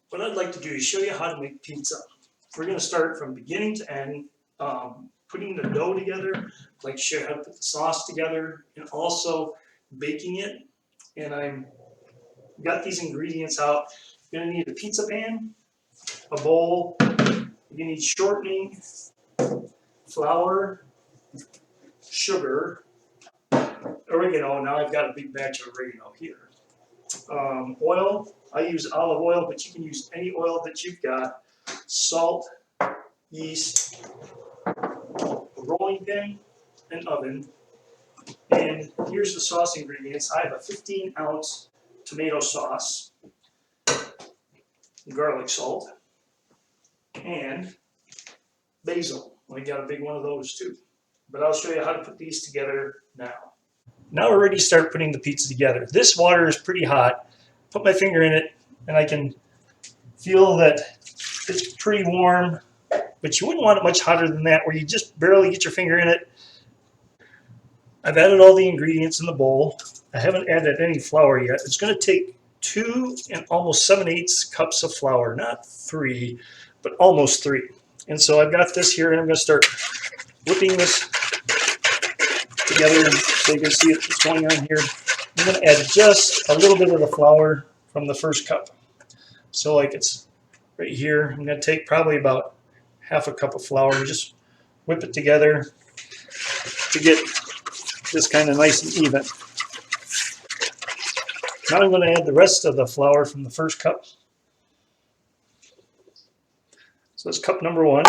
What I'd like to do is show you how to make pizza. We're going to start from beginning to end, putting the dough together, I'd like to show you how to put the sauce together, and also baking it. And I've got these ingredients out. You're going to need a pizza pan, a bowl, you need shortening, flour, sugar, oregano. Now I've got a big batch of oregano here. Oil, I use olive oil, but you can use any oil that you've got. Salt, yeast, a rolling pin, an oven. And here's the sauce ingredients. I have a 15-ounce tomato sauce, garlic salt, and basil. I got a big one of those too. But I'll show you how to put these together now. Now we're ready to start putting the pizza together. This water is pretty hot. Put my finger in it and I can feel that it's pretty warm, but you wouldn't want it much hotter than that where you just barely get your finger in it. I've added all the ingredients in the bowl. I haven't added any flour yet. It's going to take 2 and almost 7/8 cups of flour, not 3, but almost 3. And so I've got this here and I'm going to start whipping this together so you can see what's going on here. I'm going to add just a little bit of the flour from the first cup. So like it's right here. I'm going to take probably about half a cup of flour and just whip it together to get this kind of nice and even. Now I'm going to add the rest of the flour from the first cup. So that's cup number 1.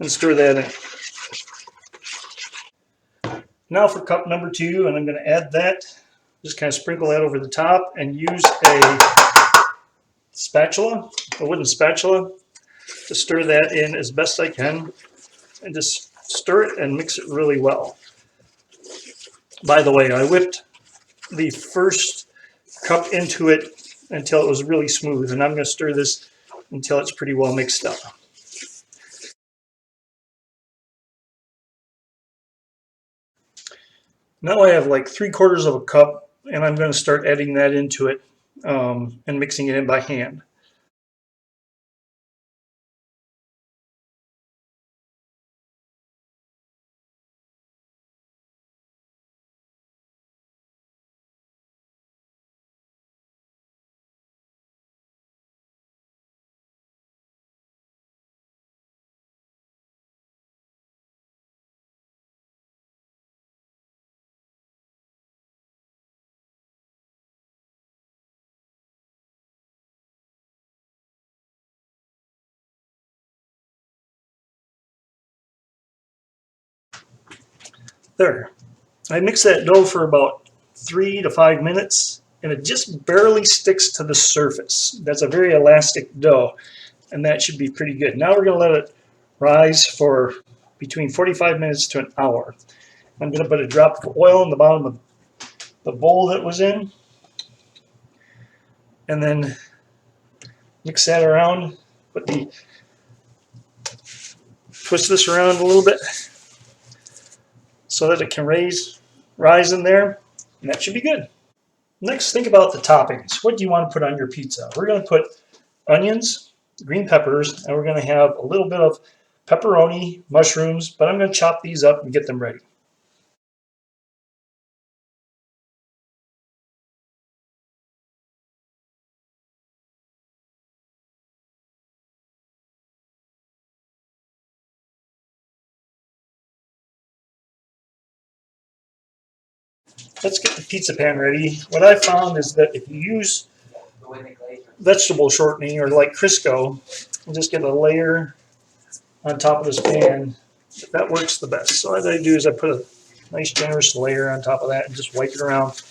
And stir that in. Now for cup number 2, and I'm going to add that. Just kind of sprinkle that over the top and use a spatula, a wooden spatula, to stir that in as best I can. And just stir it and mix it really well. By the way, I whipped the first cup into it until it was really smooth, and I'm going to stir this until it's pretty well mixed up. Now I have like 3/4 of a cup, and I'm going to start adding that into it and mixing it in by hand. There. I mix that dough for about 3 to 5 minutes, and it just barely sticks to the surface. That's a very elastic dough, and that should be pretty good. Now we're going to let it rise for between 45 minutes to an hour. I'm going to put a drop of oil in the bottom of the bowl that was in, and then mix that around. Twist this around a little bit so that it can rise in there, and that should be good. Next, think about the toppings. What do you want to put on your pizza? We're going to put onions, green peppers, and we're going to have a little bit of pepperoni, mushrooms, but I'm going to chop these up and get them ready. Let's get the pizza pan ready. What I found is that if you use vegetable shortening or like Crisco, and just get a layer on top of this pan, that works the best. So what I do is I put a nice generous layer on top of that and just wipe it around.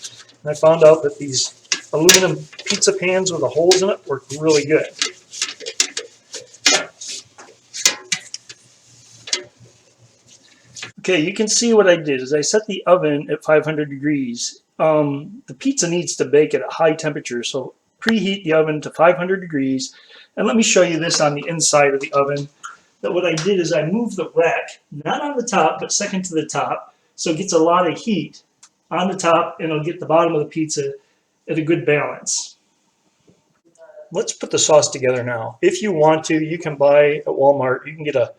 And I found out that these aluminum pizza pans with the holes in it work really good. Okay, you can see what I did is I set the oven at 500 degrees. The pizza needs to bake at a high temperature, so preheat the oven to 500 degrees. And let me show you this on the inside of the oven. That what I did is I moved the rack, not on the top, but second to the top, so it gets a lot of heat on the top, and it'll get the bottom of the pizza at a good balance. let's put the sauce together now. If you want to, you can buy at Walmart, you can get a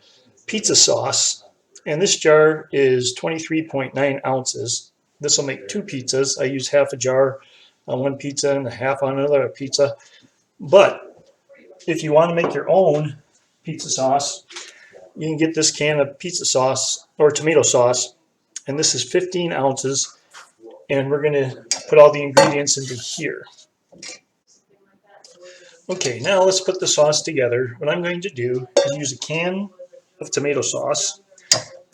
pizza sauce. And this jar is 23.9 ounces. This will make 2 pizzas. I use half a jar on one pizza and a half on another pizza. But if you want to make your own pizza sauce, you can get this can of pizza sauce or tomato sauce. And this is 15 ounces. And we're going to put all the ingredients into here. Okay, now let's put the sauce together. What I'm going to do is use a can of tomato sauce.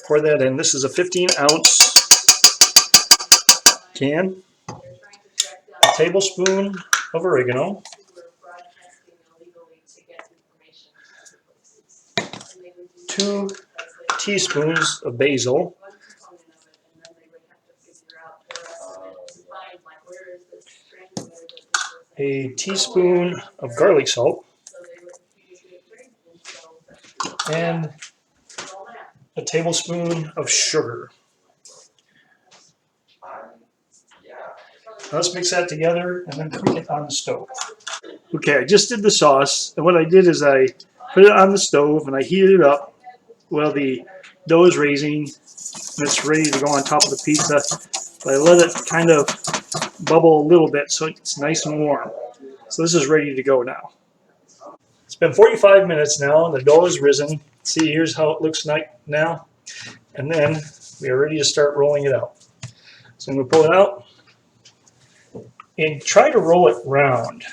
Pour that in. This is a 15-ounce can. A tablespoon of oregano. 2 teaspoons of basil. A teaspoon of garlic salt. And a tablespoon of sugar. Now let's mix that together and then cook it on the stove. Okay, I just did the sauce, and what I did is I put it on the stove and I heated it up while the dough is raising and it's ready to go on top of the pizza. But I let it kind of bubble a little bit so it's nice and warm. So this is ready to go now. It's been 45 minutes now and the dough is risen. See, here's how it looks like now. And then we are ready to start rolling it out. So I'm going to pull it out and try to roll it round.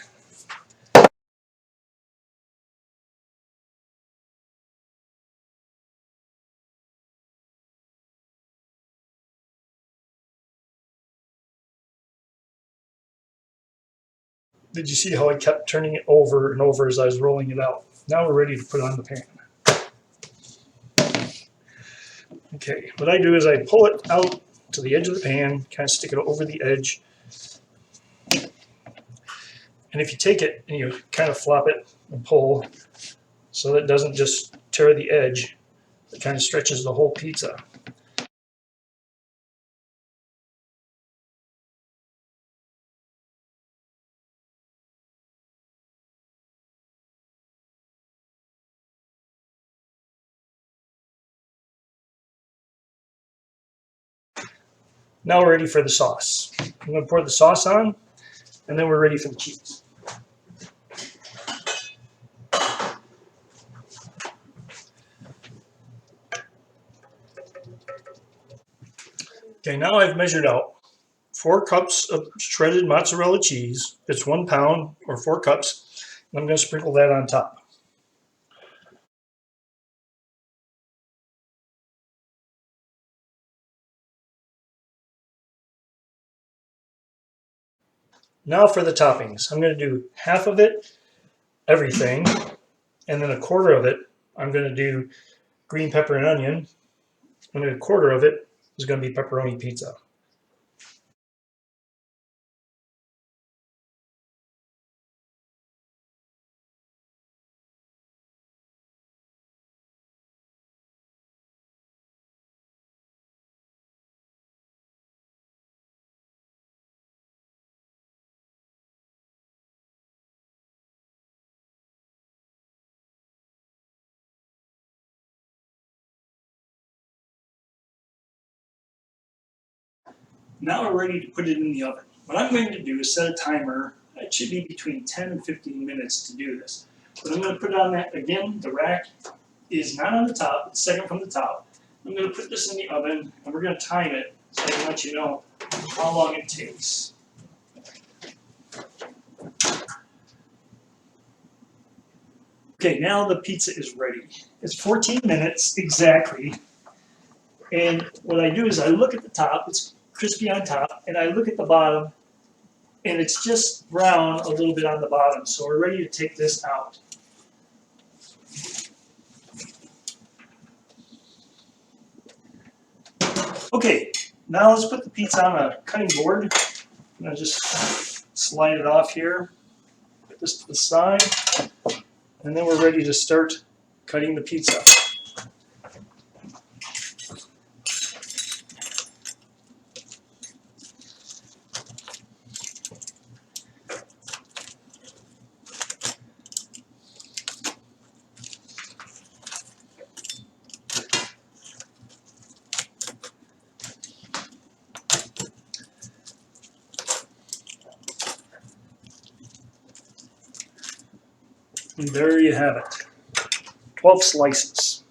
Did you see how I kept turning it over and over as I was rolling it out? Now we're ready to put it on the pan. Okay, what I do is I pull it out to the edge of the pan, kind of stick it over the edge. And if you take it and you kind of flop it and pull so that it doesn't just tear the edge, it kind of stretches the whole pizza. Now we're ready for the sauce. I'm going to pour the sauce on, and then we're ready for the cheese. Okay, now I've measured out 4 cups of shredded mozzarella cheese. It's 1 pound or 4 cups. And I'm going to sprinkle that on top. Now for the toppings. I'm going to do half of it, everything, and then a quarter of it, I'm going to do green pepper and onion, and then a quarter of it is going to be pepperoni pizza. Now we're ready to put it in the oven. What I'm going to do is set a timer. It should be between 10 and 15 minutes to do this. But I'm going to put it on that, again, the rack is not on the top, it's second from the top. I'm going to put this in the oven and we're going to time it so I can let you know how long it takes. Okay, now the pizza is ready. It's 14 minutes exactly. And what I do is I look at the top, it's crispy on top, and I look at the bottom, and it's just brown a little bit on the bottom. So we're ready to take this out. Okay, now let's put the pizza on a cutting board. I'm going to just slide it off here, put this to the side, and then we're ready to start cutting the pizza. And there you have it. 12 slices.